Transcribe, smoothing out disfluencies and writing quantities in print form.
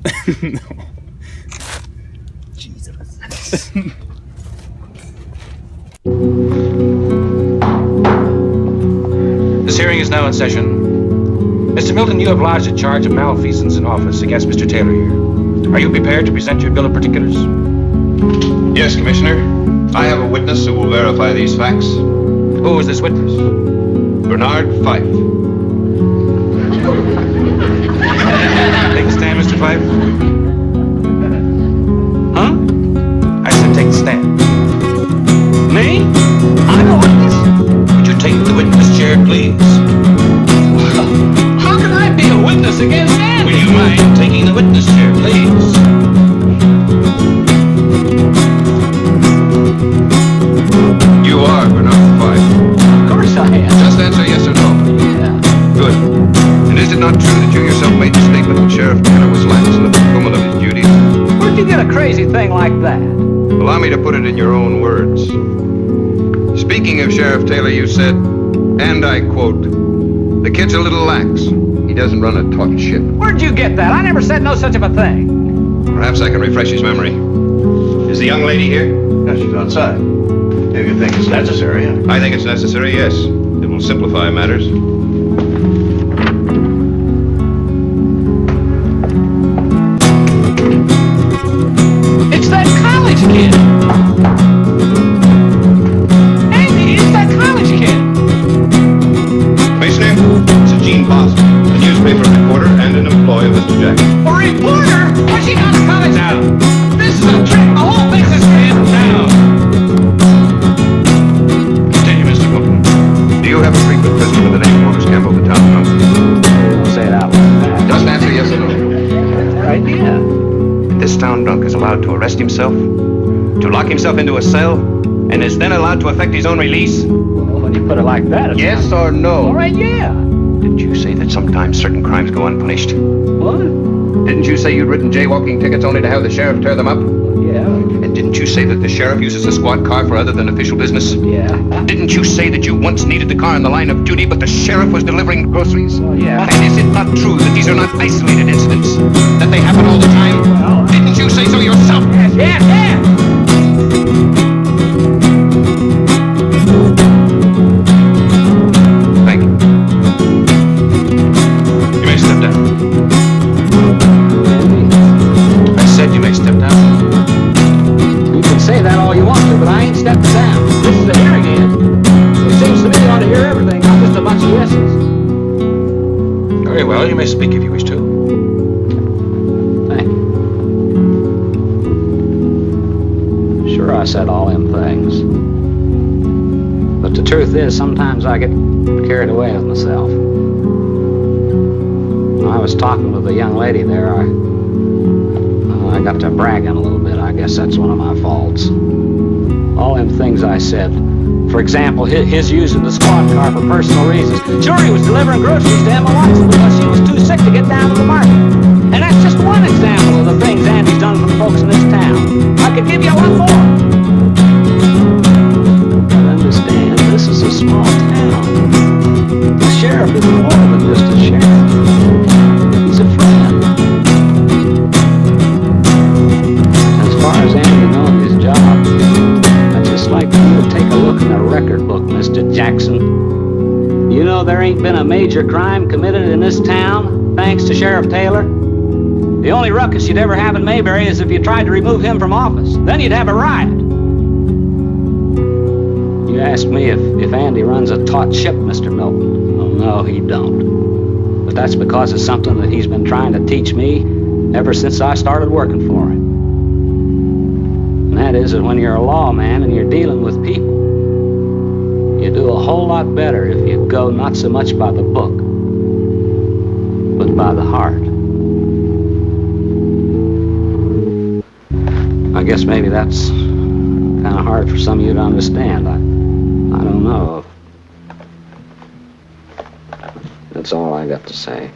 No. Jesus. This hearing is now in session. Mr. Milton, you have lodged a charge of malfeasance in office against Mr. Taylor here. Are you prepared to present your bill of particulars? Yes, Commissioner. I have a witness who will verify these facts. Who is this witness? Bernard Fife. Take a stand, Mr. Fife. Huh? I said take a stand. Me? I'm a witness? Would you take the witness chair, please? How can I be a witness against Andy? Will you mind taking the witness chair, please? You are Bernard Fife. Of course I am. Just answer yes or no. Yeah. Good. And is it not true that you yourself made the statement that Sheriff Taylor was lax in the fulfillment of his duties? Where'd you get a crazy thing like that? Allow me to put it in your own words. Speaking of Sheriff Taylor, you said, and I quote, "The kid's a little lax. He doesn't run a taut ship." Where'd you get that? I never said no such of a thing. Perhaps I can refresh his memory. Is the young lady here? Yes, she's outside. If you think it's necessary. I think it's necessary, yes. It will simplify matters. It's that college kid. Andy, it's that college kid. Commissioner, this is Gene Boston, a newspaper reporter and an employee of Mr. Jackson. A reporter? What's she gone to college now? This is a trick. The whole thing's a scam. Now. Continue, Mr. Milton. Do you have a frequent visitor with the name of Otis Campbell to town? No? Don't say it out like that. Just answer yes or no. Right, yeah. This town drunk is allowed to arrest himself, to lock himself into a cell, and is then allowed to effect his own release? Well, when you put it like that, it's Yes or no? all right, yeah. Didn't you say that sometimes certain crimes go unpunished? What? Didn't you say you'd written jaywalking tickets only to have the sheriff tear them up? Yeah, And didn't you say that the sheriff uses a squad car for other than official business? yeah. Didn't you say that you once needed the car in the line of duty, but the sheriff was delivering groceries? Well, yeah. And is it not true that these are not isolated incidents? That they happen all the time? Well, Didn't you say so yourself? yeah, yeah. Thank you. You may step down. I said you may step down. You can say that all you want to, but I ain't stepping down. This is a hearing aid. It seems to me you ought to hear everything, not just a bunch of yeses. Very well, you may speak if you wish to. Thank you. Sure, I said all them things. But the truth is, sometimes I get carried away with myself. When I was talking with the young lady there, I got to bragging a little bit. I guess that's one of my faults. All them things I said. For example, his using the squad car for personal reasons. Sure, he was delivering groceries to Emma Watson because she was too sick to get down to the market. And that's just one example of the things Andy's done for the folks in this town. I could give you a lot more. But understand, this is a small town. The sheriff is more than just a sheriff. He's a friend. As far as Andy knowing his job, I'd just like for you to take a look in the record book, Mr. Jackson. You know there ain't been a major crime committed in this town, thanks to Sheriff Taylor. The only ruckus you'd ever have in Mayberry is if you tried to remove him from office. Then you'd have a riot. You asked me if Andy runs a taut ship, Mr. Milton. Oh, no, he don't. But that's because it's something that he's been trying to teach me ever since I started working for him. And that is that when you're a lawman and you're dealing with people, you do a whole lot better if you go not so much by the book, but by the heart. I guess maybe that's kind of hard for some of you to understand. I don't know. That's all I got to say.